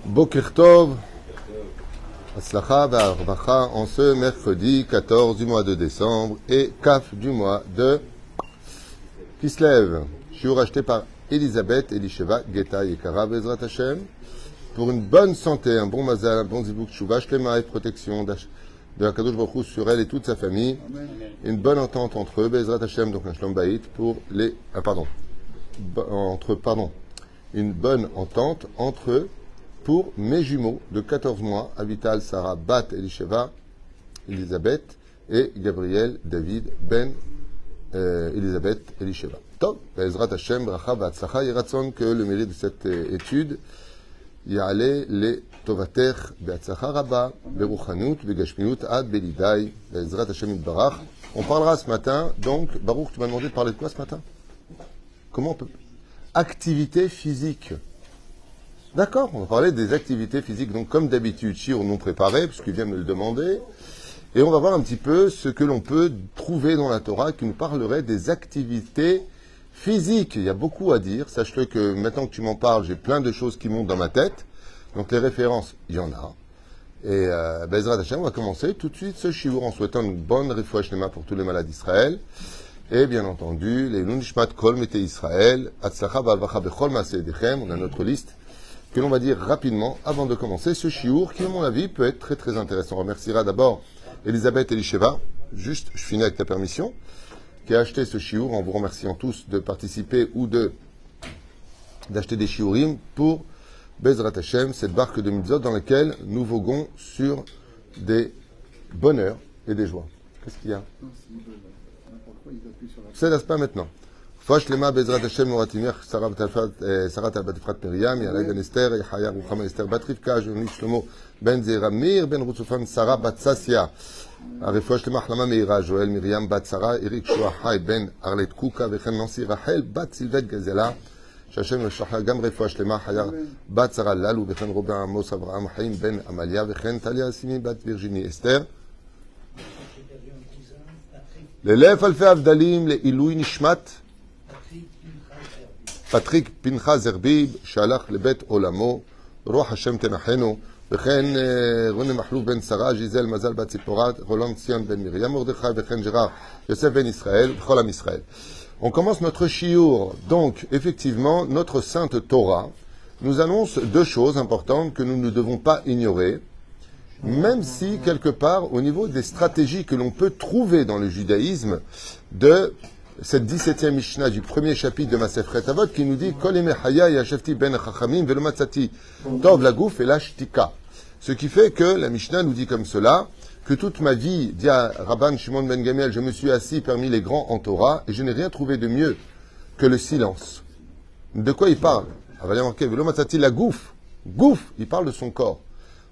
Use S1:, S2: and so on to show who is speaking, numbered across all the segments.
S1: Boker Tov, Atzlacha v'Arvacha, en ce mercredi 14 du mois de décembre et Kaf du mois de Kislev. Shiur acheté par Elisabeth Elisheva Geta Yekara Bezrat Hashem pour une bonne santé, un bon mazal, un bon zibouk tshuva, shlema et protection de la Kadosh Baruch Hu sur elle et toute sa famille. Amen. Une bonne entente entre eux, Bezrat Hashem, donc un shalom bayit pour les... Une bonne entente entre eux pour mes jumeaux de 14 mois, Avital, Sarah, Bat, Elisheva, Elisabeth et Gabriel, David, Ben, Elisabeth, Elisheva. Top, Bezrat Hashem, Bracha, Vatzlacha, Yeratzon, que le mérite de cette étude, Ya'ale le Tovater, Be'atzlacha Rabba, Beruchanut, Begashmiut, Ad Belidai, Bezrat Hashem Itbarach. On parlera ce matin, donc, Baruch, tu m'as demandé de parler de quoi ce matin? Comment on peut... Activité physique. D'accord, on va parler des activités physiques, donc comme d'habitude, Shiur non préparé, puisqu'il vient me le demander, et on va voir un petit peu ce que l'on peut trouver dans la Torah qui nous parlerait des activités physiques. Il y a beaucoup à dire, sache-le que maintenant que tu m'en parles, j'ai plein de choses qui montent dans ma tête, donc les références, il y en a. Et Bezrat Hashem, on va commencer tout de suite ce Shiur en souhaitant une bonne refoua shlema pour tous les malades d'Israël, et bien entendu, les Nunishmat Kol Mete Israël, Atzlacha Ba'alvacha Bechol Maaseh Yedechem, on a notre liste, que l'on va dire rapidement avant de commencer ce shiur qui, à mon avis, peut être très très intéressant. On remerciera d'abord Elisabeth Elisheva, juste, je finis avec ta permission, qui a acheté ce shiur en vous remerciant tous de participer ou d'acheter des shiurim pour Bezrat Hashem, cette barque de mitzvot dans laquelle nous voguons sur des bonheurs et des joies. Qu'est-ce qu'il y a? C'est pas maintenant. Fosh lema Bezrat Hashem Moratimir Sarah Talbat Efrat Miriam Yalai Ben Esther Yahaya Ruchama Esther Bat Rivka Jouni Shlomo Ben Zeramir Ben Rutzufan Sarah Bat Sassia Fosh lema Hlama Meira Joël Miriam Bat Sarah Eric Shuahai Ben Arlet Kuka Vechen Nancy Rachel Bat Sylvette Gazela Shachem Yeshachar Gam Fosh lema Hayar Bat Sarah Lalou Vechen Robin Amos Avraham Haim Ben Amalia Vechen Talia Simi Bat Virginie Esther l'élève Alfé Avdalim le Iloui Nishmat Patrick Pincha Zerbib, Shalach Lebet Olamo, Roch Hashem Tenachenu, Vechen Rone Mahlouf Ben Sarah, Gisèle Mazal Bat Ziporat, Roland Sion Ben Miriam Mordechai, Vechen Gérard, Yosef Ben Israël, Cholam Israël. On commence notre shiur. Donc, effectivement, notre sainte Torah nous annonce deux choses importantes que nous ne devons pas ignorer, même si, quelque part, au niveau des stratégies que l'on peut trouver dans le judaïsme de cette 17e Mishnah du premier chapitre de Masefret Avot qui nous dit Kol eme haya yashefti ben chachamim velo matzati tov lagouf et l'ashtika. Ce qui fait que la Mishnah nous dit comme cela que toute ma vie, dit à Rabban Shimon ben Gamiel, je me suis assis parmi les grands en Torah et je n'ai rien trouvé de mieux que le silence. De quoi il parle? Il va y marquer velo matzati lagouf. Gouf, il parle de son corps.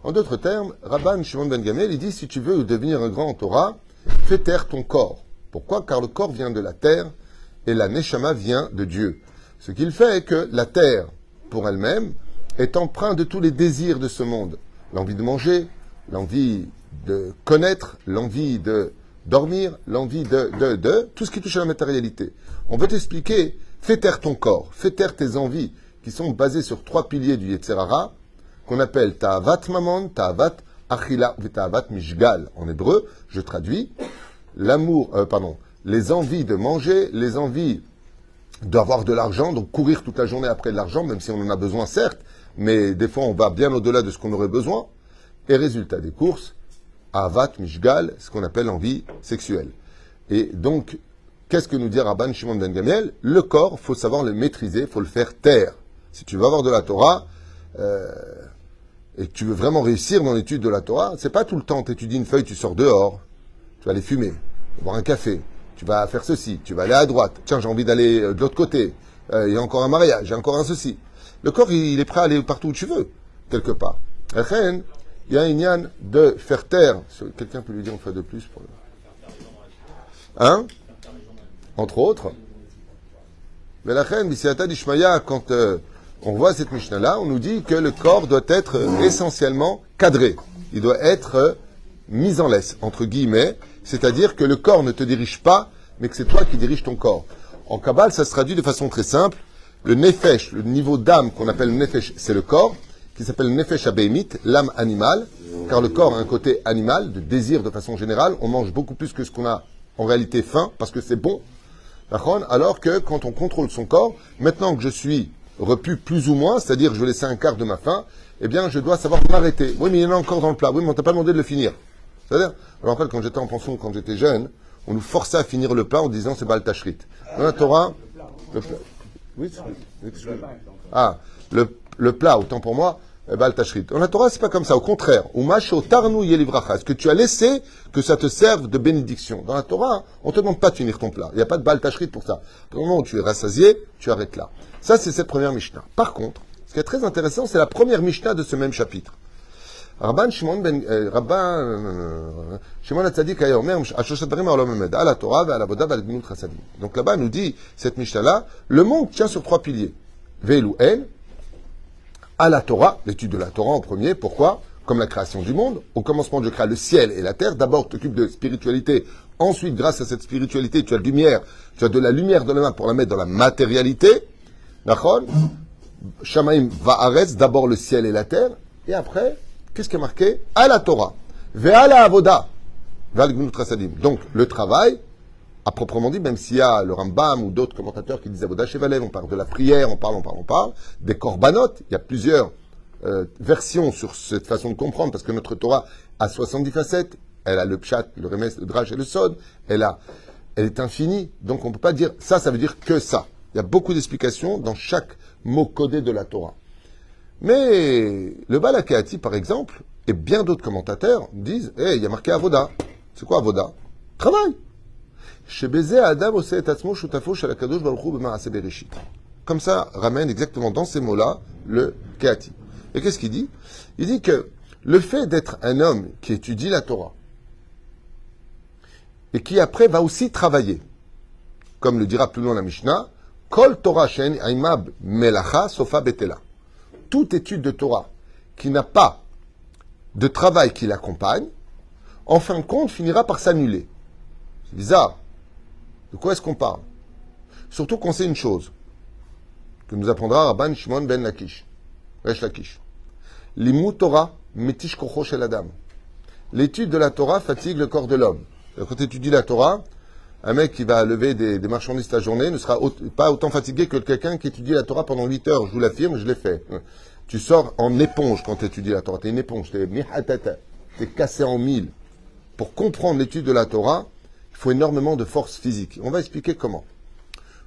S1: En d'autres termes, Rabban Shimon ben Gamiel, il dit si tu veux devenir un grand en Torah, fais taire ton corps. Pourquoi? Car le corps vient de la terre et la neshama vient de Dieu. Ce qu'il fait est que la terre, pour elle-même, est empreinte de tous les désirs de ce monde. L'envie de manger, l'envie de connaître, l'envie de dormir, l'envie de tout ce qui touche à la matérialité. On veut t'expliquer, fais taire ton corps, fais taire tes envies, qui sont basées sur trois piliers du Yetzer Hara, qu'on appelle Ta'avat Mamon, Ta'avat Achila ou Ta'avat Mishgal. En hébreu, je traduis, les envies de manger, les envies d'avoir de l'argent, donc courir toute la journée après de l'argent, même si on en a besoin, certes, mais des fois on va bien au-delà de ce qu'on aurait besoin. Et résultat des courses, Avat Mishgal, ce qu'on appelle l'envie sexuelle. Et donc, qu'est-ce que nous dit Rabban Shimon ben Gamiel? Le corps, faut savoir le maîtriser, faut le faire taire. Si tu veux avoir de la Torah, et que tu veux vraiment réussir dans l'étude de la Torah, c'est pas tout le temps, tu étudies une feuille, tu sors dehors. Tu vas aller fumer, boire un café, tu vas faire ceci, tu vas aller à droite. Tiens, j'ai envie d'aller de l'autre côté. Il y a encore un mariage, il y a encore un ceci. Le corps, il est prêt à aller partout où tu veux, quelque part. Il y a un inyan de faire taire. Quelqu'un peut lui dire une fois de plus pour le... Hein? Entre autres. Mais la reine, Bisiata d'Ishmaïa, quand on voit cette Mishnah-là, on nous dit que le corps doit être essentiellement cadré. Il doit être mis en laisse, entre guillemets, c'est-à-dire que le corps ne te dirige pas, mais que c'est toi qui diriges ton corps. En Kabbale, ça se traduit de façon très simple, Le nefesh, le niveau d'âme qu'on appelle le nefesh, c'est le corps, qui s'appelle le nefesh abémite, l'âme animale, car le corps a un côté animal, de désir de façon générale. On mange beaucoup plus que ce qu'on a en réalité faim, parce que c'est bon. Alors que quand on contrôle son corps, maintenant que je suis repu plus ou moins, c'est-à-dire que je vais laisser un quart de ma faim, eh bien, je dois savoir m'arrêter. Oui, mais il y en a encore dans le plat. Oui, mais on t'a pas demandé de le finir. C'est-à-dire, alors en fait, quand j'étais en pension, quand j'étais jeune, on nous forçait à finir le plat en disant c'est Baal Tashrit. Dans la Torah, le plat. Oui, ah, le plat, autant pour moi, Baal Tashrit. Dans la Torah, c'est pas comme ça. Au contraire, Umasho Tarnu Yelivracha. Est-ce que tu as laissé que ça te serve de bénédiction? Dans la Torah, on te demande pas de finir ton plat. Il n'y a pas de Baal Tashrit pour ça. Au moment où tu es rassasié, tu arrêtes là. Ça, c'est cette première Mishnah. Par contre, ce qui est très intéressant, c'est la première Mishnah de ce même chapitre. Rabban Shimon HaTzadik a omer Ashoshat Barim Ha'olam Hamed à la Torah, à la Avoda, à la Gemilut Chasadim. Donc là-bas, nous dit cette Mishnah-là, le monde tient sur trois piliers. Ve'elu El, à la Torah, l'étude de la Torah en premier. Pourquoi? Comme la création du monde. Au commencement, Dieu créa le ciel et la terre. D'abord, tu t'occupes de spiritualité. Ensuite, grâce à cette spiritualité, tu as de lumière. Tu as de la lumière de la main pour la mettre dans la matérialité. Nachon. Shamaim va'aretz, d'abord le ciel et la terre. Et après, qu'est-ce qui est marqué? À la Torah. Ve'a la avoda. Ve'a le gemilut chasadim. Donc, le travail, à proprement dit, même s'il y a le Rambam ou d'autres commentateurs qui disent Avoda Shevalev, on parle de la prière, on parle, des korbanot, il y a plusieurs versions sur cette façon de comprendre, parce que notre Torah a 70 facettes, elle a le pshat, le remes, le drash et le sod, elle est infinie, donc on ne peut pas dire ça veut dire que ça. Il y a beaucoup d'explications dans chaque mot codé de la Torah. Mais le Baal HaKehati, par exemple, et bien d'autres commentateurs disent, il y a marqué Avoda. C'est quoi Avoda? Travail. Comme ça, ramène exactement dans ces mots-là le Kehati. Et qu'est-ce qu'il dit? Il dit que le fait d'être un homme qui étudie la Torah et qui après va aussi travailler, comme le dira plus loin la Mishnah, Kol Torah shen aimab melacha sofa betela. Toute étude de Torah qui n'a pas de travail qui l'accompagne, en fin de compte, finira par s'annuler. C'est bizarre. De quoi est-ce qu'on parle? Surtout qu'on sait une chose, que nous apprendra Rabban Shimon ben Lakish, Resh Lakish. Limut Torah metish kocho shel adam. L'étude de la Torah fatigue le corps de l'homme. Quand tu étudies la Torah, un mec qui va lever des marchandises ta journée ne sera pas autant fatigué que quelqu'un qui étudie la Torah pendant 8 heures. Je vous l'affirme, je l'ai fait. Tu sors en éponge quand tu étudies la Torah. Tu es une éponge, tu es cassé en mille. Pour comprendre l'étude de la Torah, il faut énormément de force physique. On va expliquer comment.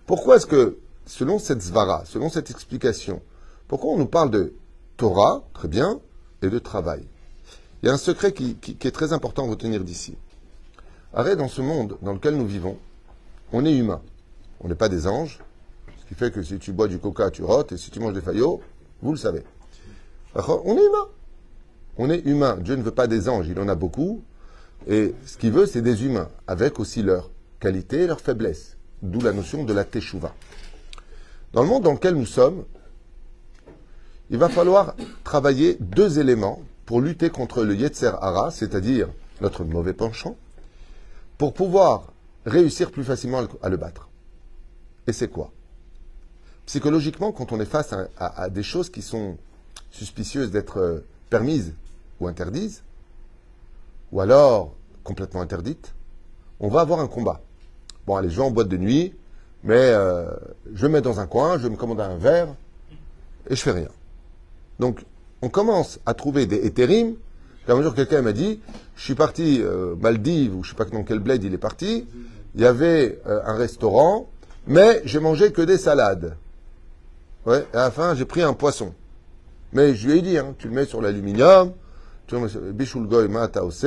S1: Pourquoi est-ce que, selon cette svara, selon cette explication, pourquoi on nous parle de Torah, très bien, et de travail? Il y a un secret qui est très important à retenir d'ici. Arrête, dans ce monde dans lequel nous vivons, on est humain. On n'est pas des anges, ce qui fait que si tu bois du coca, tu rotes, et si tu manges des faillots, vous le savez. On est humain. On est humain. Dieu ne veut pas des anges, il en a beaucoup. Et ce qu'il veut, c'est des humains, avec aussi leurs qualités et leurs faiblesses. D'où la notion de la teshuva. Dans le monde dans lequel nous sommes, il va falloir travailler deux éléments pour lutter contre le Yetzer Hara, c'est-à-dire notre mauvais penchant, pour pouvoir réussir plus facilement à le battre. Et c'est quoi? Psychologiquement, quand on est face à des choses qui sont suspicieuses d'être permises ou interdites, ou alors complètement interdites, on va avoir un combat. Bon, allez, je vais en boîte de nuit, mais je me mets dans un coin, je me commande un verre, et je fais rien. Donc, on commence à trouver des hétérim. Un jour, quelqu'un m'a dit, je suis parti Maldives, ou je ne sais pas dans quel bled il est parti, il y avait un restaurant, mais j'ai mangé que des salades. Ouais, et à la fin, j'ai pris un poisson. Mais je lui ai dit, tu le mets sur l'aluminium, tu le mets sur Bishulgoy, ma taose,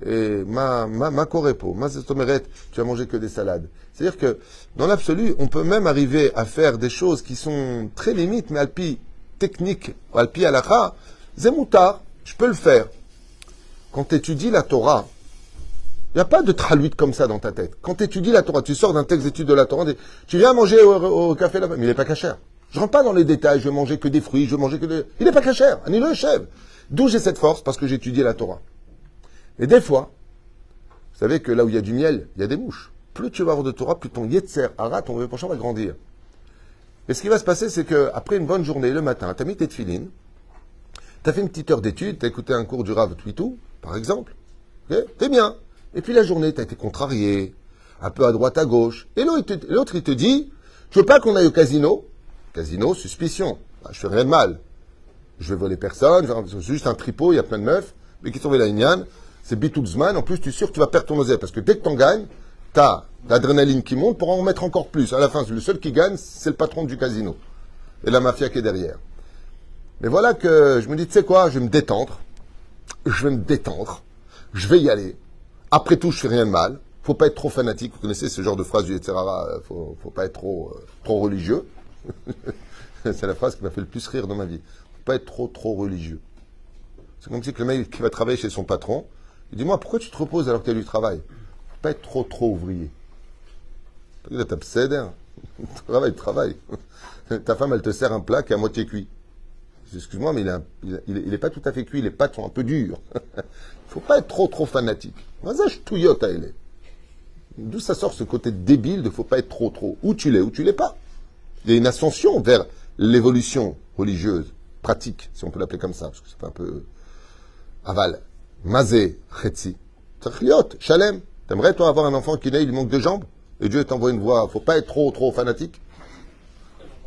S1: et ma korepo, ma zestomeret, tu as mangé que des salades. C'est-à-dire que, dans l'absolu, on peut même arriver à faire des choses qui sont très limites, mais alpi technique, alpi halakha, zemoutar, je peux le faire. Quand tu étudies la Torah, il n'y a pas de traluite comme ça dans ta tête. Quand tu étudies la Torah, tu sors d'un texte d'étude de la Torah, tu viens manger au café là-bas, mais il n'est pas cachère. Je ne rentre pas dans les détails, je vais manger que des fruits, je vais manger que des... Il n'est pas cachère, ni le chèvre. D'où j'ai cette force, parce que j'ai étudié la Torah. Et des fois, vous savez que là où il y a du miel, il y a des mouches. Plus tu vas avoir de Torah, plus ton Yetzer Hara, ton mauvais penchant va grandir. Et ce qui va se passer, c'est qu'après une bonne journée, le matin, tu as mis tes tefilines, tu as fait une petite heure d'étude, tu as écouté un cours du Rav Twitou, par exemple, okay, t'es bien. Et puis la journée, tu as été contrarié, un peu à droite, à gauche. Et l'autre, il te dit, tu veux pas qu'on aille au casino? Casino, suspicion. Bah, je fais rien de mal. Je vais voler personne, c'est juste un tripot, il y a plein de meufs, mais qui tombent la Inyan, c'est Bitouzman, en plus tu es sûr que tu vas perdre ton oseille, parce que dès que tu en gagnes, tu as l'adrénaline qui monte pour en remettre encore plus. À la fin, le seul qui gagne, c'est le patron du casino. Et la mafia qui est derrière. Mais voilà que je me dis, tu sais quoi, je vais me détendre, je vais y aller. Après tout, je fais rien de mal, faut pas être trop fanatique, vous connaissez ce genre de phrase du Yetzirara, faut pas être trop religieux. C'est la phrase qui m'a fait le plus rire dans ma vie. Pas être trop religieux. C'est comme si que le mec qui va travailler chez son patron, il dit, moi, pourquoi tu te reposes alors que tu as du travail? Pas être trop ouvrier. Là, t'as obsédé. Travaille. Ta femme, elle te sert un plat qui est à moitié cuit. Excuse-moi, mais il est pas tout à fait cuit, les pâtes sont un peu dures. Faut pas être trop fanatique. D'où ça sort ce côté débile de faut pas être trop. Où tu l'es pas. Il y a une ascension vers l'évolution religieuse, pratique, si on peut l'appeler comme ça, parce que c'est pas un peu aval. Mazé, chetzi. Tzachliot, shalem. T'aimerais, toi, avoir un enfant qui naît, il lui manque 2 jambes, et Dieu t'envoie une voix, faut pas être trop fanatique.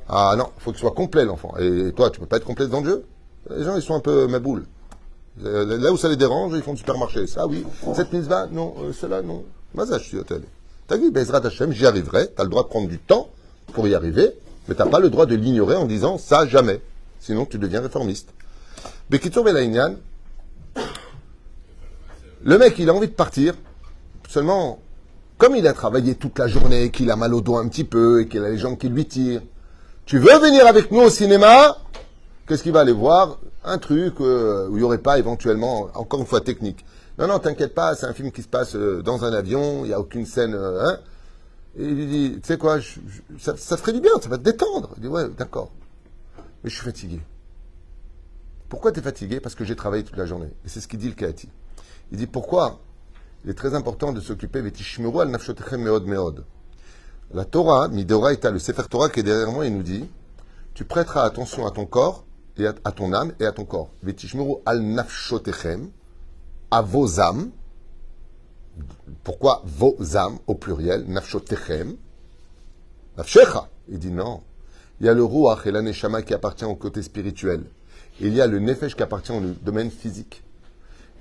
S1: Ah non, faut qu'il soit complet, l'enfant. Et toi, tu peux pas être complet devant Dieu? Les gens, ils sont un peu maboules. Là où ça les dérange, ils font du supermarché. Ça, oui. Cette mitzvah, non. Cela, non. Mazé, je suis hôtel. T'as dit, Bezrat Hashem, j'y arriverai. T'as le droit de prendre du temps pour y arriver. Mais tu n'as pas le droit de l'ignorer en disant ça jamais. Sinon, tu deviens réformiste. Bekitour Belaïnian, le mec, il a envie de partir. Seulement, comme il a travaillé toute la journée, qu'il a mal au doigt un petit peu et qu'il a les jambes qui lui tirent, tu veux venir avec nous au cinéma? Qu'est-ce qu'il va aller voir? Un truc où il n'y aurait pas éventuellement, encore une fois, technique. Non, t'inquiète pas, c'est un film qui se passe dans un avion, il n'y a aucune scène... Et il lui dit, tu sais quoi, ça te ferait du bien, ça va te détendre. Il dit, ouais, d'accord. Mais je suis fatigué. Pourquoi tu es fatigué? Parce que j'ai travaillé toute la journée. Et c'est ce qu'il dit le Kahati. Il dit, pourquoi? Il est très important de s'occuper, Vetishmeru al nafshotechem meod meod. La Torah, Midoraita, le Sefer Torah qui est derrière moi, il nous dit, tu prêteras attention à ton corps, et à ton âme et à ton corps. Vetishmeru al nafshotechem, à vos âmes. Pourquoi vos âmes au pluriel, nafshotechem, nafshecha? Il dit non. Il y a le ruach et la neshama qui appartient au côté spirituel. Et il y a le nefesh qui appartient au domaine physique.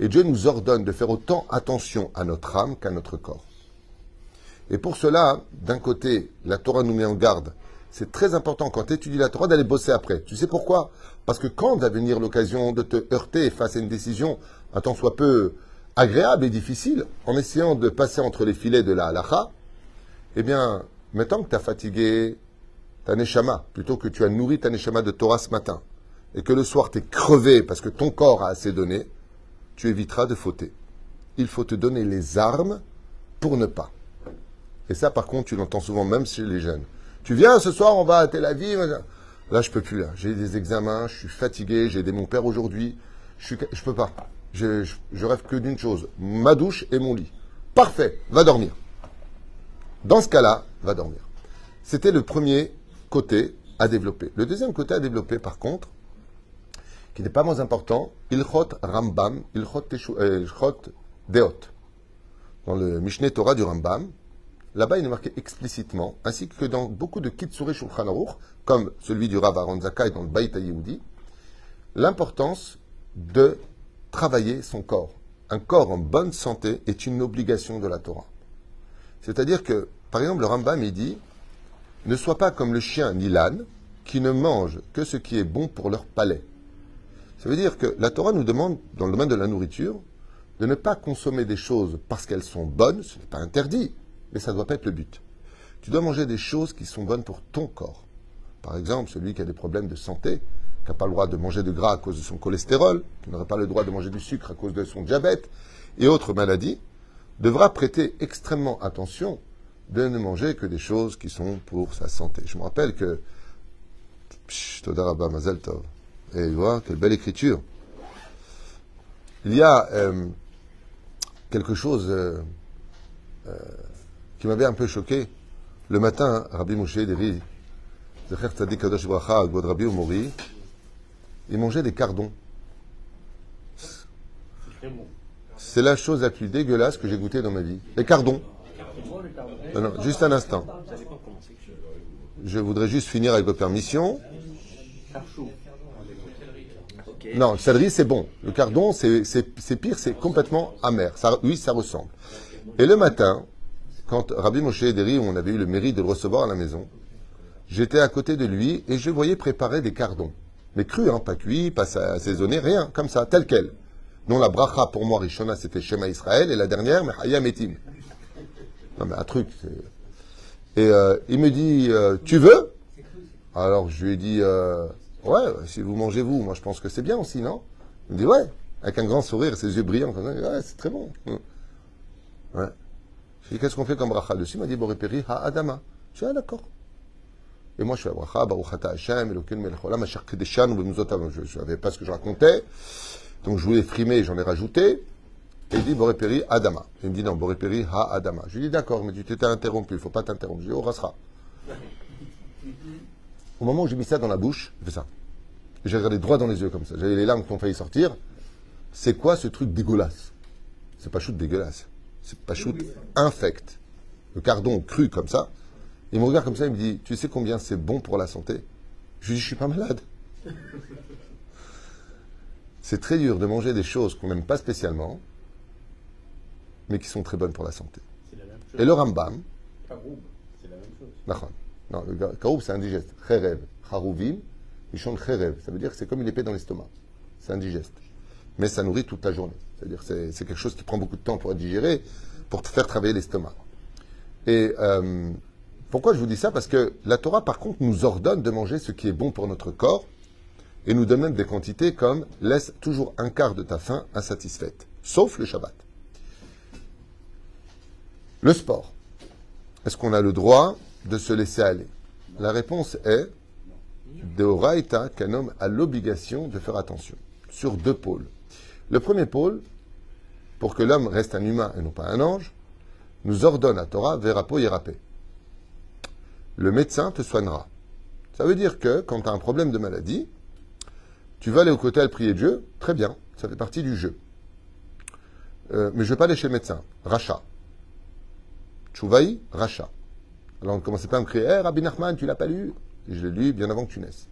S1: Et Dieu nous ordonne de faire autant attention à notre âme qu'à notre corps. Et pour cela, d'un côté, la Torah nous met en garde. C'est très important quand tu étudies la Torah d'aller bosser après. Tu sais pourquoi? Parce que quand va venir l'occasion de te heurter face à une décision, un tant soit peu agréable et difficile, en essayant de passer entre les filets de la halacha, eh bien, maintenant que tu as fatigué ta neshama, plutôt que tu as nourri ta neshama de Torah ce matin, et que le soir tu es crevé parce que ton corps a assez donné, tu éviteras de fauter. Il faut te donner les armes pour ne pas. Et ça, par contre, tu l'entends souvent même chez les jeunes. Tu viens ce soir, on va à Tel Aviv. Là, je peux plus, là. J'ai des examens, je suis fatigué, j'ai aidé mon père aujourd'hui. Je peux pas. Je rêve que d'une chose, ma douche et mon lit. Parfait, va dormir. Dans ce cas-là, va dormir. C'était le premier côté à développer. Le deuxième côté à développer, par contre, qui n'est pas moins important, Ilchot Rambam, Ilchot Deot. Dans le Mishneh Torah du Rambam, là-bas, il est marqué explicitement, ainsi que dans beaucoup de Kitzurei Shulchan Aruch, comme celui du Rav Aaron Zakkai dans le Beit HaYehudi, l'importance de travailler son corps. Un corps en bonne santé est une obligation de la Torah. C'est-à-dire que, par exemple, le Rambam, il dit, ne sois pas comme le chien ni l'âne, qui ne mangent que ce qui est bon pour leur palais. Ça veut dire que la Torah nous demande, dans le domaine de la nourriture, de ne pas consommer des choses parce qu'elles sont bonnes, ce n'est pas interdit, mais ça ne doit pas être le but. Tu dois manger des choses qui sont bonnes pour ton corps. Par exemple, celui qui a des problèmes de santé, qui n'a pas le droit de manger de gras à cause de son cholestérol, qui n'aurait pas le droit de manger du sucre à cause de son diabète, et autres maladies, devra prêter extrêmement attention de ne manger que des choses qui sont pour sa santé. Je me rappelle que... Toda Rabba Mazel Tov. Et voilà, quelle belle écriture. Il y a quelque chose qui m'avait un peu choqué. Le matin, Rabbi Moshe Devi Zecher Tzadik Kadosh Bracha, Agvod Rabbi Omori, il mangeait des cardons. C'est la chose la plus dégueulasse que j'ai goûtée dans ma vie. Les cardons. Non, non, juste un instant. Je voudrais juste finir avec votre permission. Non, le céleri, c'est bon. Le cardon, c'est pire, c'est complètement amer. Ça, oui, ça ressemble. Et le matin, quand Rabbi Moshe Ederi, on avait eu le mérite de le recevoir à la maison, j'étais à côté de lui et je voyais préparer des cardons. Mais crus, hein, pas cuits, pas assaisonnés, rien, comme ça, tel quel. Non, la bracha, pour moi, Rishona, c'était Shema Israël, et la dernière, Mechaya Metim. Non, mais un truc. Et il me dit, tu veux? Alors, je lui ai dit, ouais, si vous mangez vous, moi je pense que c'est bien aussi, non? Il me dit, ouais, avec un grand sourire, ses yeux brillants, comme ça, ouais, c'est très bon. Ouais. Je lui ai dit, qu'est-ce qu'on fait comme bracha dessus? Il m'a dit, Boréperi, ha Adama. Je suis, ah, d'accord. Et moi, je suis à bracha, Baruch Ata Hashem, Elokeinu melech haolam, asher kedeshanu b'mitzvotav. Je ne savais pas ce que je racontais. Donc je voulais frimer, j'en ai rajouté. Et il dit Boréperi Adama. Il me dit non, Boréperi Ha Adama. Je lui dis d'accord, mais tu t'étais interrompu, il ne faut pas t'interrompre. Je lui dis oh Rasra. Au moment où j'ai mis ça dans la bouche, j'ai fait ça. J'ai regardé droit dans les yeux comme ça. J'avais les larmes qui ont failli sortir. C'est quoi ce truc dégueulasse? C'est pas shoot dégueulasse. C'est pas shoot infect. Le cardon cru comme ça. Il me regarde comme ça, il me dit tu sais combien c'est bon pour la santé? Je lui dis je suis pas malade. C'est très dur de manger des choses qu'on n'aime pas spécialement, mais qui sont très bonnes pour la santé. Et le Rambam,
S2: Karoub, c'est la même chose.
S1: Non, le karoub c'est indigeste. Cherev, charouvim, ils chantent cherev. Ça veut dire que c'est comme une épée dans l'estomac. C'est indigeste. Mais ça nourrit toute la journée. C'est-à-dire que c'est quelque chose qui prend beaucoup de temps pour être digéré, pour te faire travailler l'estomac. Et pourquoi je vous dis ça? Parce que la Torah, par contre, nous ordonne de manger ce qui est bon pour notre corps, et nous donne même des quantités comme laisse toujours un quart de ta faim insatisfaite, sauf le Shabbat. Le sport. Est-ce qu'on a le droit de se laisser aller? La réponse est de Oraïta qu'un homme a l'obligation de faire attention sur deux pôles. Le premier pôle, pour que l'homme reste un humain et non pas un ange, nous ordonne à Torah Verapo Yerapé. Le médecin te soignera. Ça veut dire que quand tu as un problème de maladie, tu vas aller au cotel prier Dieu, très bien, ça fait partie du jeu. Mais je ne vais pas aller chez le médecin. Racha. Tchouvaï, Racha. Alors on ne commençait pas à me crier Rabbi Nachman, tu l'as pas lu? Et je l'ai lu bien avant que tu naisses.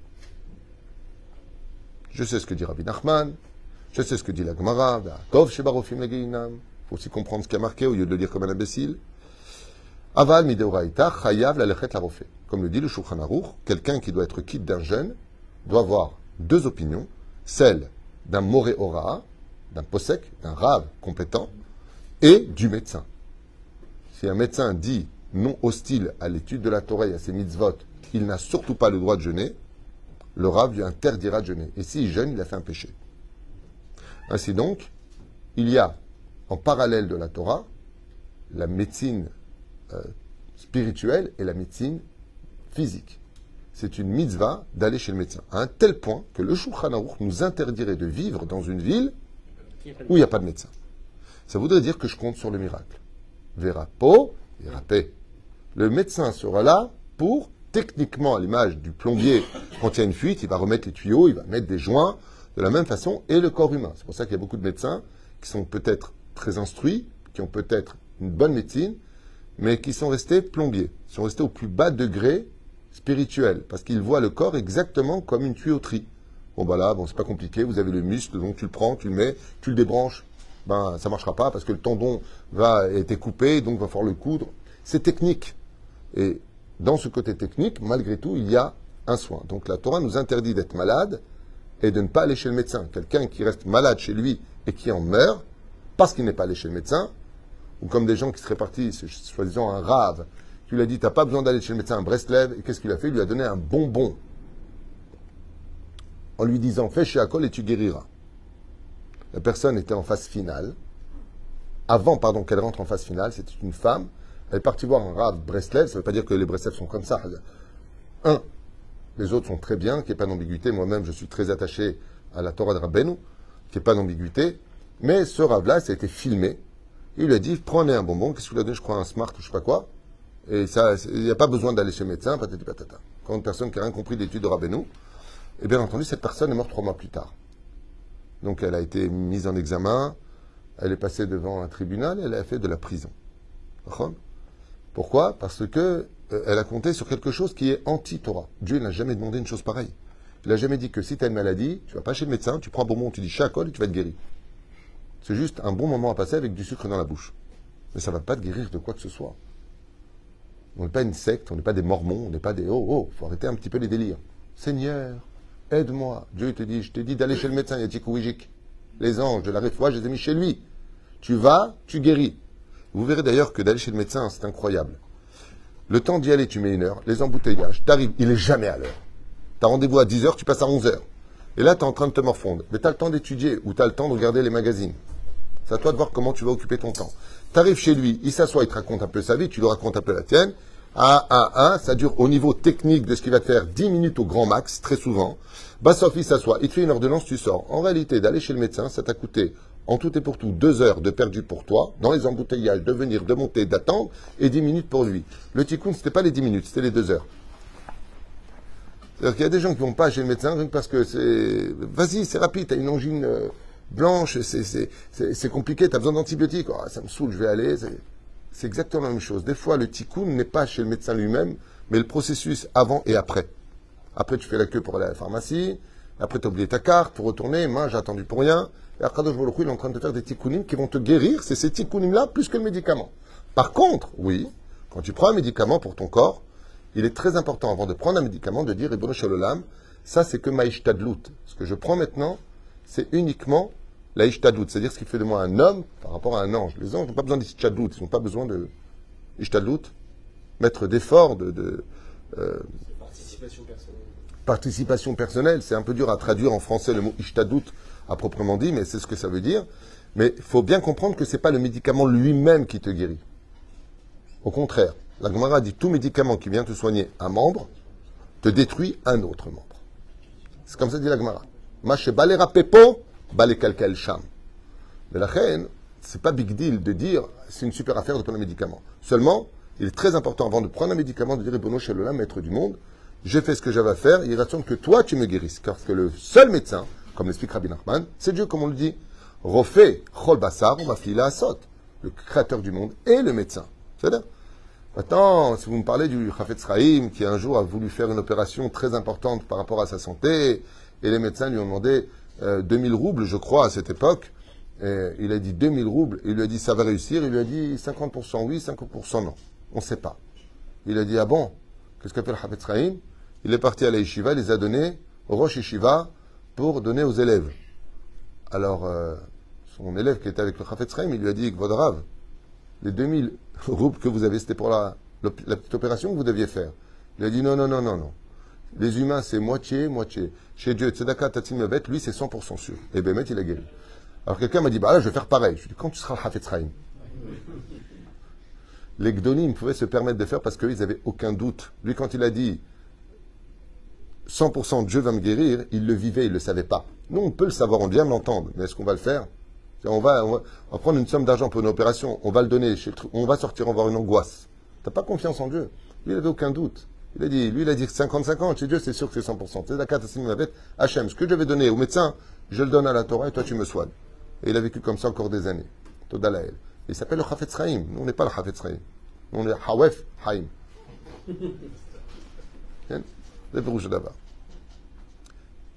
S1: Je sais ce que dit Rabbi Nachman, je sais ce que dit la Gemara, Tov Shebarofim Legeinam. Il faut aussi comprendre ce qui a marqué au lieu de le dire comme un imbécile. Aval Mideoraïta, Chayav la lechet la rofé. Comme le dit le Shulchan Aruch, quelqu'un qui doit être quitte d'un jeûne doit avoir deux opinions, celle d'un moré ora, d'un posek, d'un rave compétent, et du médecin. Si un médecin dit non hostile à l'étude de la Torah et à ses mitzvot, il n'a surtout pas le droit de jeûner, le rave lui interdira de jeûner. Et s'il jeûne, il a fait un péché. Ainsi donc, il y a en parallèle de la Torah la médecine spirituelle et la médecine physique. C'est une mitzvah d'aller chez le médecin, à un tel point que le Shulchan Aruch nous interdirait de vivre dans une ville où il n'y a pas de médecin. Ça voudrait dire que je compte sur le miracle. Verapo, Verapé. Le médecin sera là pour, techniquement, à l'image du plombier, quand il y a une fuite, il va remettre les tuyaux, il va mettre des joints, de la même façon, et le corps humain. C'est pour ça qu'il y a beaucoup de médecins qui sont peut-être très instruits, qui ont peut-être une bonne médecine, mais qui sont restés plombiers, sont restés au plus bas degré spirituel, parce qu'ils voient le corps exactement comme une tuyauterie. Bon, bah là, bon, c'est pas compliqué, vous avez le muscle, donc tu le prends, tu le mets, tu le débranches. Ben, ça marchera pas parce que le tendon va être coupé, donc va falloir le coudre. C'est technique. Et dans ce côté technique, malgré tout, il y a un soin. Donc la Torah nous interdit d'être malade et de ne pas aller chez le médecin. Quelqu'un qui reste malade chez lui et qui en meurt parce qu'il n'est pas allé chez le médecin, ou comme des gens qui seraient partis, soi-disant un rave, qui lui a dit, t'as pas besoin d'aller chez le médecin à Breslev, et qu'est-ce qu'il a fait? Il lui a donné un bonbon, en lui disant, fais chez Akol et tu guériras. La personne était en phase finale. Avant, qu'elle rentre en phase finale, c'était une femme. Elle est partie voir un rave Breslev, ça ne veut pas dire que les Breslev sont comme ça. Un, les autres sont très bien, qu'il n'y ait pas d'ambiguïté. Moi-même, je suis très attaché à la Torah de Rabbeinu, qu'il n'y ait pas d'ambiguïté. Mais ce rave-là, ça a été filmé. Il lui a dit, prenez un bonbon, qu'est-ce qu'il a donné? Je crois un Smart ou je sais pas quoi. Et ça, il n'y a pas besoin d'aller chez le médecin, patati patata. quand une personne qui n'a rien compris de l'étude de Rabbeinu, et bien entendu, cette personne est morte 3 mois plus tard. Donc elle a été mise en examen, elle est passée devant un tribunal et elle a fait de la prison. Pourquoi? Parce que elle a compté sur quelque chose qui est anti-Torah. Dieu n'a jamais demandé une chose pareille. Il n'a jamais dit que si tu as une maladie, tu vas pas chez le médecin, tu prends un bonbon, tu dis chacol et tu vas être guéri. C'est juste un bon moment à passer avec du sucre dans la bouche. Mais ça ne va pas te guérir de quoi que ce soit. On n'est pas une secte, on n'est pas des mormons, on n'est pas des... Oh, faut arrêter un petit peu les délires. Seigneur, aide-moi. Dieu te dit, je t'ai dit d'aller chez le médecin, Yatik Ouijik. Les anges de la réfoua, je les ai mis chez lui. Tu vas, tu guéris. Vous verrez d'ailleurs que d'aller chez le médecin, c'est incroyable. Le temps d'y aller, tu mets 1 heure. Les embouteillages, t'arrives, il est jamais à l'heure. Tu as rendez-vous à 10 heures, tu passes à 11 heures. Et là, tu es en train de te morfondre. Mais tu as le temps d'étudier ou tu as le temps de regarder les magazines. C'est à toi de voir comment tu vas occuper ton temps. Tu arrives chez lui, il s'assoit, il te raconte un peu sa vie, tu lui racontes un peu la tienne. Ça dure au niveau technique de ce qu'il va te faire 10 minutes au grand max, très souvent. Bassoff, il s'assoit, il te fait une ordonnance, tu sors. En réalité, d'aller chez le médecin, ça t'a coûté en tout et pour tout 2 heures de perdu pour toi, dans les embouteillages, de venir, de monter, d'attendre, et 10 minutes pour lui. Le tikkun, c'était pas les 10 minutes, c'était les 2 heures. C'est-à-dire qu'il y a des gens qui vont pas chez le médecin parce que c'est... Vas-y, c'est rapide, tu as une angine blanche, c'est compliqué, tu as besoin d'antibiotiques. Oh, ça me saoule, je vais aller. C'est exactement la même chose. Des fois, le tikkun n'est pas chez le médecin lui-même, mais le processus avant et après. Après, tu fais la queue pour aller à la pharmacie. Après, tu as oublié ta carte pour retourner. Moi, j'ai attendu pour rien. Et après, il est en train de te faire des tikkunim qui vont te guérir. C'est ces tikkunim-là plus que le médicament. Par contre, oui, quand tu prends un médicament pour ton corps, il est très important, avant de prendre un médicament, de dire, Ribono Shel Olam, ça c'est que ma ishtadlout. Ce que je prends maintenant, c'est uniquement la ishtadlout, c'est-à-dire ce qui fait de moi un homme par rapport à un ange. Les anges n'ont pas besoin d'ishtadlout, ils n'ont pas besoin de ishtadlout, mettre d'efforts,
S2: Participation personnelle.
S1: Participation personnelle, c'est un peu dur à traduire en français le mot ishtadlout à proprement dit, mais c'est ce que ça veut dire. Mais il faut bien comprendre que ce n'est pas le médicament lui-même qui te guérit. Au contraire. La Gemara dit tout médicament qui vient te soigner un membre te détruit un autre membre. C'est comme ça dit la Gemara. Mache balera pepo, bale kalkel sham. Mais la reine, c'est pas big deal de dire c'est une super affaire de prendre un médicament. Seulement, il est très important avant de prendre un médicament de dire Ribono Shel Olam, maître du monde, j'ai fait ce que j'avais à faire, il rationne que toi tu me guérisses. Parce que le seul médecin, comme l'explique Rabbi Nachman, c'est Dieu, comme on le dit. Rofé, chol basar, mafila asot. Le créateur du monde et le médecin. C'est-à-dire. Maintenant, si vous me parlez du Chafetz Chaim, qui un jour a voulu faire une opération très importante par rapport à sa santé, et les médecins lui ont demandé 2000 roubles, je crois, à cette époque, et il a dit 2000 roubles, il lui a dit ça va réussir, il lui a dit 50% oui, 50% non. On ne sait pas. Il a dit, ah bon, qu'est-ce qu'a fait le Chafetz Chaim? Il est parti à la yeshiva, il les a donnés au Rosh Yeshiva pour donner aux élèves. Alors, son élève qui était avec le Chafetz Chaim, il lui a dit, Gvodrav, les 2000 roubles que vous avez, c'était pour la petite opération que vous deviez faire. Il a dit non. Les humains, c'est moitié. Chez Dieu, Tzedaka, Tatzim, Mevet, lui, c'est 100% sûr. Et Bémet, il a guéri. Alors quelqu'un m'a dit, bah là, je vais faire pareil. Je lui ai dit, quand tu seras le Chafetz Chaim? Les Gdonim pouvaient se permettre de faire parce qu'ils n'avaient aucun doute. Lui, quand il a dit 100% Dieu va me guérir, il le vivait, il ne le savait pas. Nous, on peut le savoir, on vient de l'entendre, mais est-ce qu'on va le faire? On va prendre une somme d'argent pour une opération, on va le donner, on va sortir, on va avoir une angoisse. Tu n'as pas confiance en Dieu. Lui, il n'avait aucun doute. Il a dit 50-50, chez Dieu, c'est sûr que c'est 100%. C'est la carte Hachem, ce que je vais donner au médecin, je le donne à la Torah et toi, tu me soignes. Et il a vécu comme ça encore des années. Todalael. Il s'appelle le Chafetz Chaim. Nous, on n'est pas le Chafetz Chaim. Nous, on est Hawef Chaim.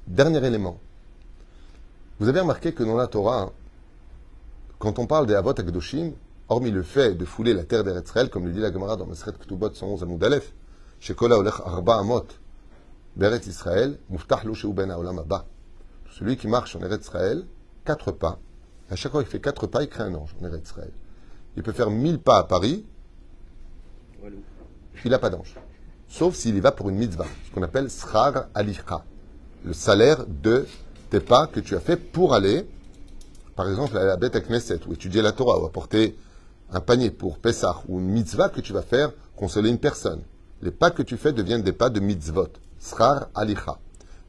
S1: Dernier élément. Vous avez remarqué que dans la Torah, quand on parle des Avot Akdoshim, hormis le fait de fouler la terre d'Eretz Israël, comme le dit la Gemara dans Maseret Ketubot 111 Amoud Aleph, Shekola Olech Arba Amot, Beret Israël, Muftah Lo Sheu Ben Haolam Haba. Celui qui marche en Eretz Israël, 4 pas, à chaque fois qu'il fait 4 pas, il crée un ange en Eretz Israël. Il peut faire 1000 pas à Paris, il n'a pas d'ange. Sauf s'il y va pour une mitzvah, ce qu'on appelle Schar Alicha, le salaire de tes pas que tu as fait pour aller, par exemple, à la Beth Knesset, ou étudier la Torah, ou apporter un panier pour Pessah, ou une mitzvah que tu vas faire, consoler une personne. Les pas que tu fais deviennent des pas de mitzvot. Schar Alicha.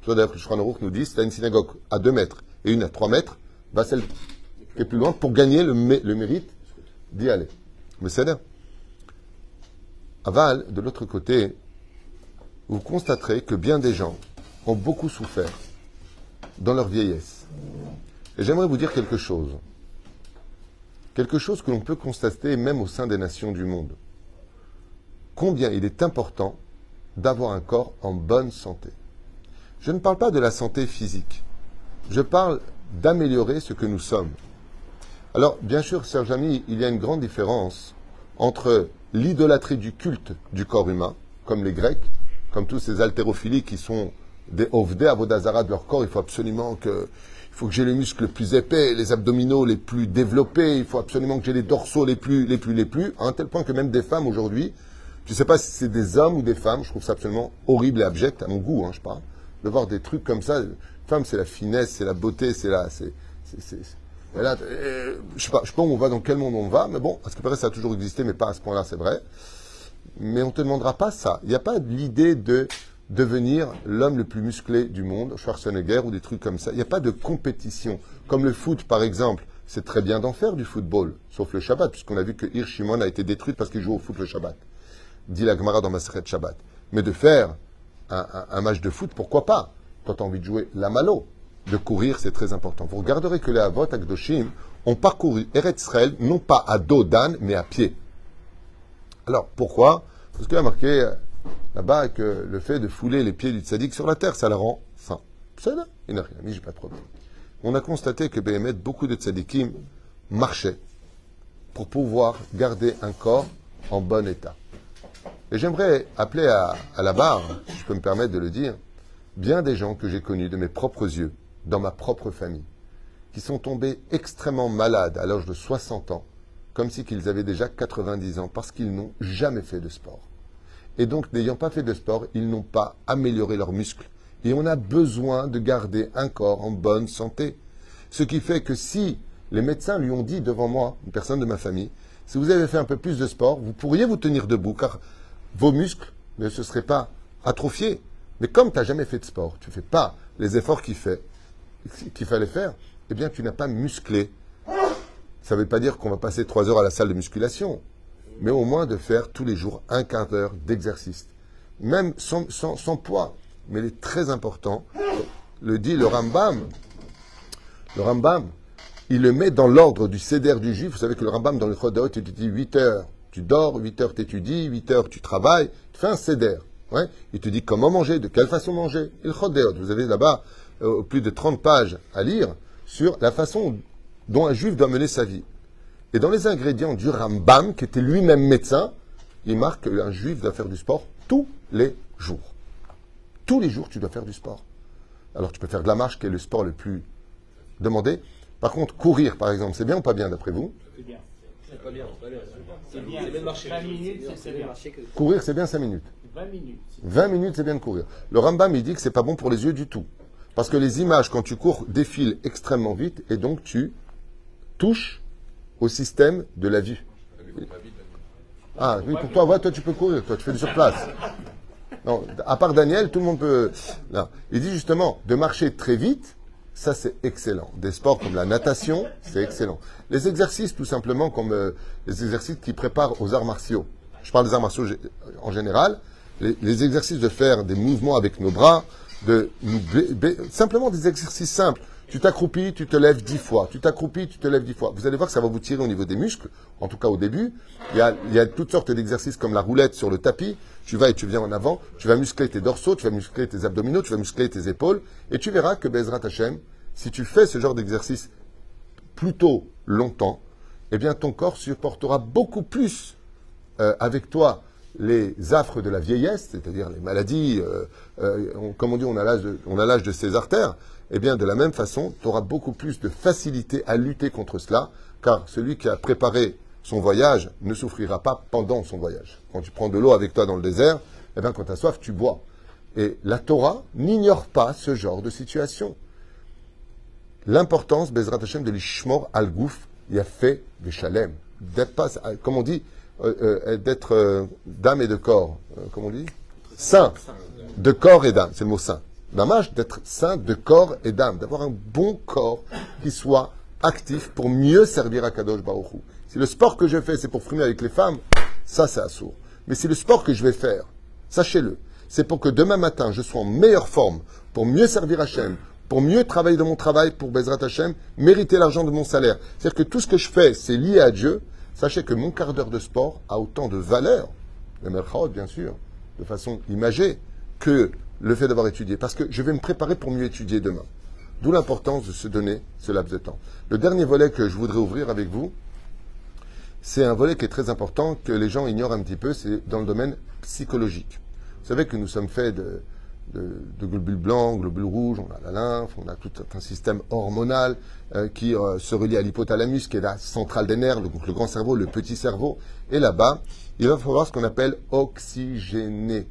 S1: Tu vois, d'ailleurs, le Shulchan Aruch nous dit, si tu as une synagogue à 2 mètres et une à 3 mètres, va celle qui est plus loin pour gagner le mérite d'y aller. Mais c'est là. Aval, de l'autre côté, vous constaterez que bien des gens ont beaucoup souffert dans leur vieillesse. Et j'aimerais vous dire quelque chose. Quelque chose que l'on peut constater même au sein des nations du monde. Combien il est important d'avoir un corps en bonne santé. Je ne parle pas de la santé physique. Je parle d'améliorer ce que nous sommes. Alors, bien sûr, chers amis, il y a une grande différence entre l'idolâtrie du culte du corps humain, comme les Grecs, comme tous ces haltérophiliques qui sont des ovdé avodazara de leur corps. Il faut absolument que j'ai les muscles les plus épais, les abdominaux les plus développés, il faut absolument que j'ai les dorsaux les plus, à un tel point que même des femmes aujourd'hui, je ne sais pas si c'est des hommes ou des femmes, je trouve ça absolument horrible et abject, à mon goût, je parle, de voir des trucs comme ça. Femme, c'est la finesse, c'est la beauté, je sais pas où on va, dans quel monde on va, mais bon, parce que paraît ça a toujours existé, mais pas à ce point-là, c'est vrai. Mais on ne te demandera pas ça. Il n'y a pas l'idée de devenir l'homme le plus musclé du monde, Schwarzenegger ou des trucs comme ça. Il n'y a pas de compétition. Comme le foot, par exemple, c'est très bien d'en faire du football, sauf le Shabbat, puisqu'on a vu que Hir Shimon a été détruite parce qu'il joue au foot le Shabbat. Dit la Gemara dans Masechet Shabbat. Mais de faire un match de foot, pourquoi pas? Quand tu as envie de jouer la malo, de courir, c'est très important. Vous regarderez que les Avot Akdoshim ont parcouru Eretz Israël, non pas à dos d'âne, mais à pied. Alors, pourquoi? Parce qu'il y a marqué là-bas que le fait de fouler les pieds du tzaddik sur la terre, ça la rend sain. C'est là, il n'a rien mis, j'ai pas de problème. On a constaté que Béhémet, beaucoup de tzaddikim marchaient pour pouvoir garder un corps en bon état. Et j'aimerais appeler à la barre, si je peux me permettre de le dire, bien des gens que j'ai connus de mes propres yeux, dans ma propre famille, qui sont tombés extrêmement malades à l'âge de 60 ans, comme si qu'ils avaient déjà 90 ans, parce qu'ils n'ont jamais fait de sport. Et donc, n'ayant pas fait de sport, ils n'ont pas amélioré leurs muscles. Et on a besoin de garder un corps en bonne santé. Ce qui fait que si les médecins lui ont dit devant moi, une personne de ma famille, si vous avez fait un peu plus de sport, vous pourriez vous tenir debout, car vos muscles ne se seraient pas atrophiés. Mais comme tu n'as jamais fait de sport, tu ne fais pas les efforts qu'il fallait faire, eh bien, tu n'as pas musclé. Ça ne veut pas dire qu'on va passer 3 heures à la salle de musculation, mais au moins de faire tous les jours un quart d'heure d'exercice. Même sans poids. Mais il est très important, le dit le Rambam. Le Rambam, il le met dans l'ordre du Seder du Juif. Vous savez que le Rambam, dans le Chodot, il dit 8 heures tu dors, 8 heures tu étudies, 8 heures tu travailles. Tu fais un Seder. Ouais. Il te dit comment manger, de quelle façon manger. Et le Chodot, vous avez là-bas plus de 30 pages à lire sur la façon dont un Juif doit mener sa vie. Et dans les ingrédients du Rambam, qui était lui-même médecin, il marque qu'un Juif doit faire du sport tous les jours. Tous les jours, tu dois faire du sport. Alors, tu peux faire de la marche, qui est le sport le plus demandé. Par contre, courir, par exemple, c'est bien ou pas bien, d'après vous?
S2: C'est bien. C'est pas bien. C'est bien. C'est bien marcher. 5 minutes, c'est bien.
S1: Courir, c'est bien 5 minutes.
S2: 20 minutes.
S1: 20 minutes, c'est bien de courir. Le Rambam, il dit que c'est pas bon pour les yeux du tout. Parce que les images, quand tu cours, défilent extrêmement vite et donc tu touches au système de la vue. Ah oui, pour toi, ouais, toi tu peux courir, toi tu fais du surplace. Non, à part Daniel, tout le monde peut... Non. Il dit justement, de marcher très vite, ça c'est excellent. Des sports comme la natation, c'est excellent. Les exercices, tout simplement, comme les exercices qui préparent aux arts martiaux. Je parle des arts martiaux en général. Les exercices de faire des mouvements avec nos bras, simplement des exercices simples. Tu t'accroupis, tu te lèves 10 fois. Tu t'accroupis, tu te lèves 10 fois. Vous allez voir que ça va vous tirer au niveau des muscles, en tout cas au début. Il y a toutes sortes d'exercices comme la roulette sur le tapis. Tu vas et tu viens en avant. Tu vas muscler tes dorsaux, tu vas muscler tes abdominaux, tu vas muscler tes épaules. Et tu verras que Bezrat Hashem, si tu fais ce genre d'exercice plutôt longtemps, eh bien ton corps supportera beaucoup plus avec toi les affres de la vieillesse, c'est-à-dire les maladies, comme on dit, on a l'âge de ses artères. Eh bien, de la même façon, tu auras beaucoup plus de facilité à lutter contre cela, car celui qui a préparé son voyage ne souffrira pas pendant son voyage. Quand tu prends de l'eau avec toi dans le désert, eh bien, quand tu as soif, tu bois. Et la Torah n'ignore pas ce genre de situation. L'importance, Bezrat Hashem, de l'ishmor al-gouf, yafé veshalem. Comme on dit, d'être d'âme et de corps. Comment on dit? Saint. De corps et d'âme. C'est le mot saint. D'amage, d'être saint de corps et d'âme, d'avoir un bon corps qui soit actif pour mieux servir à Kadosh Baruch Hu. Si le sport que je fais, c'est pour frimer avec les femmes, ça c'est assourd. Mais si le sport que je vais faire, sachez-le, c'est pour que demain matin, je sois en meilleure forme, pour mieux servir Hachem, pour mieux travailler dans mon travail, pour Bezrat Hachem, mériter l'argent de mon salaire. C'est-à-dire que tout ce que je fais, c'est lié à Dieu. Sachez que mon quart d'heure de sport a autant de valeur, le Merchaot, bien sûr, de façon imagée, que le fait d'avoir étudié. Parce que je vais me préparer pour mieux étudier demain. D'où l'importance de se donner ce laps de temps. Le dernier volet que je voudrais ouvrir avec vous, c'est un volet qui est très important, que les gens ignorent un petit peu, c'est dans le domaine psychologique. Vous savez que nous sommes faits de globules blancs, globules rouges, on a la lymphe, on a tout un système hormonal qui se relie à l'hypothalamus, qui est la centrale des nerfs, donc le grand cerveau, le petit cerveau. Et là-bas, il va falloir ce qu'on appelle oxygéner.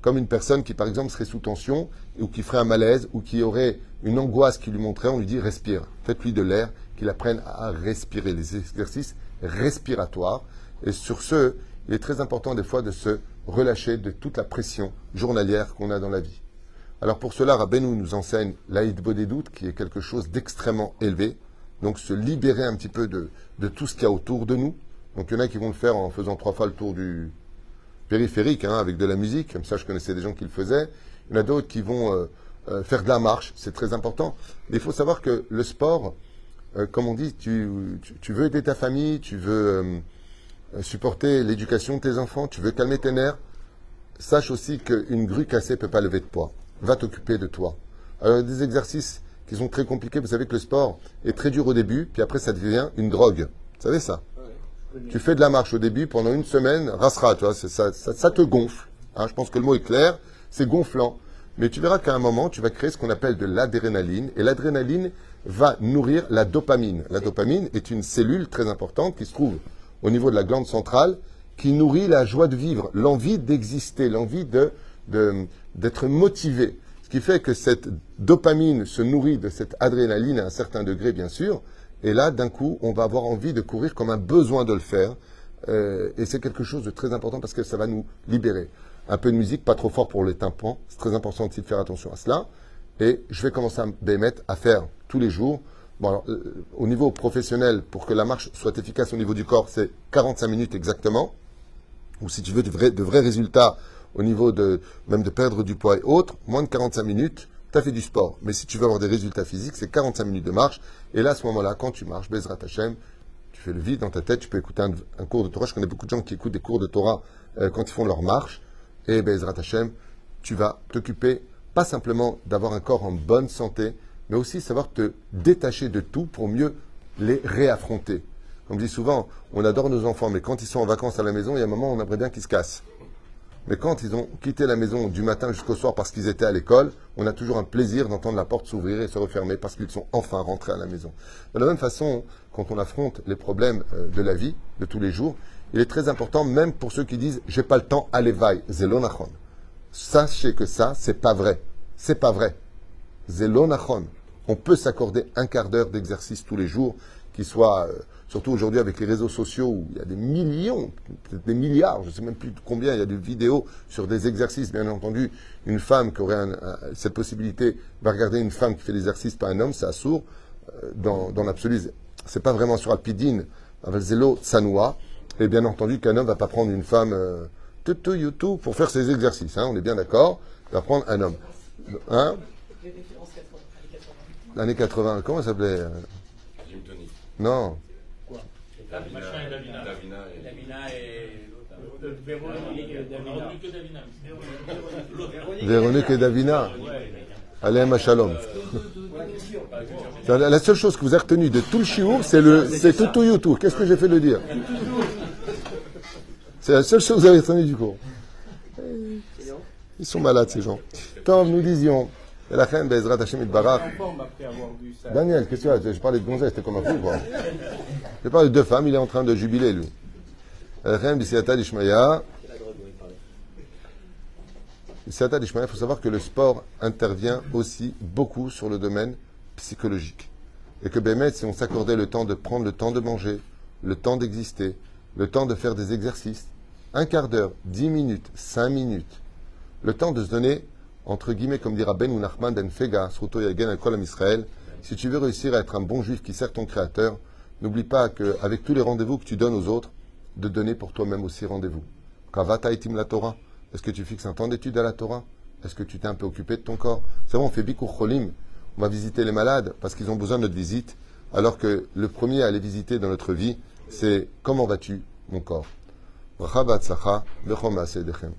S1: Comme une personne qui, par exemple, serait sous tension, ou qui ferait un malaise, ou qui aurait une angoisse qui lui montrait, on lui dit respire. Faites-lui de l'air, qu'il apprenne à respirer, les exercices respiratoires. Et sur ce, il est très important des fois de se relâcher de toute la pression journalière qu'on a dans la vie. Alors pour cela, Rabbeinu nous enseigne l'Aïd Bodedut, qui est quelque chose d'extrêmement élevé. Donc se libérer un petit peu de tout ce qu'il y a autour de nous. Donc il y en a qui vont le faire en faisant 3 fois le tour du périphérique, avec de la musique. Comme ça, je connaissais des gens qui le faisaient. Il y en a d'autres qui vont faire de la marche. C'est très important. Mais il faut savoir que le sport, comme on dit, tu veux aider ta famille, tu veux supporter l'éducation de tes enfants, tu veux calmer tes nerfs. Sache aussi qu'une grue cassée ne peut pas lever de poids. Va t'occuper de toi. Alors, il y a des exercices qui sont très compliqués. Vous savez que le sport est très dur au début, puis après, ça devient une drogue. Vous savez ça? Tu fais de la marche au début, pendant une semaine, rassera, tu vois, ça te gonfle. Je pense que le mot est clair, c'est gonflant. Mais tu verras qu'à un moment, tu vas créer ce qu'on appelle de l'adrénaline, et l'adrénaline va nourrir la dopamine. La dopamine est une cellule très importante qui se trouve au niveau de la glande centrale, qui nourrit la joie de vivre, l'envie d'exister, l'envie d'être motivé. Ce qui fait que cette dopamine se nourrit de cette adrénaline à un certain degré, bien sûr, et là, d'un coup, on va avoir envie de courir comme un besoin de le faire. Et c'est quelque chose de très important parce que ça va nous libérer. Un peu de musique, pas trop fort pour les tympans. C'est très important aussi de faire attention à cela. Et je vais commencer à faire tous les jours. Bon, alors, au niveau professionnel, pour que la marche soit efficace au niveau du corps, c'est 45 minutes exactement. Ou si tu veux de vrais résultats au niveau même de perdre du poids et autres, moins de 45 minutes. Tu as fait du sport, mais si tu veux avoir des résultats physiques, c'est 45 minutes de marche. Et là, à ce moment-là, quand tu marches, Bezrat Hashem, tu fais le vide dans ta tête, tu peux écouter un cours de Torah. Je connais beaucoup de gens qui écoutent des cours de Torah quand ils font leur marche. Et Bezrat Hashem, tu vas t'occuper pas simplement d'avoir un corps en bonne santé, mais aussi savoir te détacher de tout pour mieux les réaffronter. Comme je dis souvent, on adore nos enfants, mais quand ils sont en vacances à la maison, il y a un moment où on aimerait bien qu'ils se cassent. Mais quand ils ont quitté la maison du matin jusqu'au soir parce qu'ils étaient à l'école, on a toujours un plaisir d'entendre la porte s'ouvrir et se refermer parce qu'ils sont enfin rentrés à la maison. De la même façon, quand on affronte les problèmes de la vie, de tous les jours, il est très important, même pour ceux qui disent « j'ai pas le temps, allez vaille, zelonachon ». Sachez que ça, c'est pas vrai. C'est pas vrai. Zelonachon. On peut s'accorder un quart d'heure d'exercice tous les jours, qui soit... surtout aujourd'hui avec les réseaux sociaux où il y a des millions, peut-être des milliards, je ne sais même plus combien, il y a des vidéos sur des exercices. Bien entendu, une femme qui aurait cette possibilité va regarder une femme qui fait l'exercice par un homme, c'est assourd. Dans l'absolu, c'est pas vraiment sur Alpidine, avec Zélo Tsanoua. Et bien entendu qu'un homme ne va pas prendre une femme YouTube pour faire ses exercices. On est bien d'accord, il va prendre un homme. L'année 80, comment ça s'appelait Non.
S2: Davina et
S1: Véronique et Davina. Allez, ma shalom. La seule chose que vous avez retenue de tout le chiour, c'est tout YouTube. Qu'est-ce que j'ai fait de dire? C'est la seule chose que vous avez retenue du cours. Ils sont malades, ces gens. Tant nous disions. La reine Bezrat Hashem Itbarach. Daniel, qu'est-ce que tu as? Je parlais de gonzesse, c'était comme un fou, quoi. Je parle de 2 femmes, il est en train de jubiler, lui. La reine Bisiata d'Ishmaïa. Bisiata d'Ishmaïa, il faut savoir que le sport intervient aussi beaucoup sur le domaine psychologique. Et que Bémet, si on s'accordait le temps de prendre le temps de manger, le temps d'exister, le temps de faire des exercices, un quart d'heure, 10 minutes, 5 minutes, le temps de se donner entre guillemets, comme dira Ben ou Nachman den Fega, Sruto Yagen al Kolam Israël, si tu veux réussir à être un bon juif qui sert ton créateur, n'oublie pas qu'avec tous les rendez-vous que tu donnes aux autres, de donner pour toi-même aussi rendez-vous. Kavata itim la Torah, Est-ce que tu fixes un temps d'étude à la Torah? Est-ce que tu t'es un peu occupé de ton corps? C'est vrai, on fait Bikur Cholim. On va visiter les malades parce qu'ils ont besoin de notre visite. Alors que le premier à aller visiter dans notre vie, c'est comment vas-tu, mon corps? Bracha Batzlacha, Bechol Maaseh Yedechem.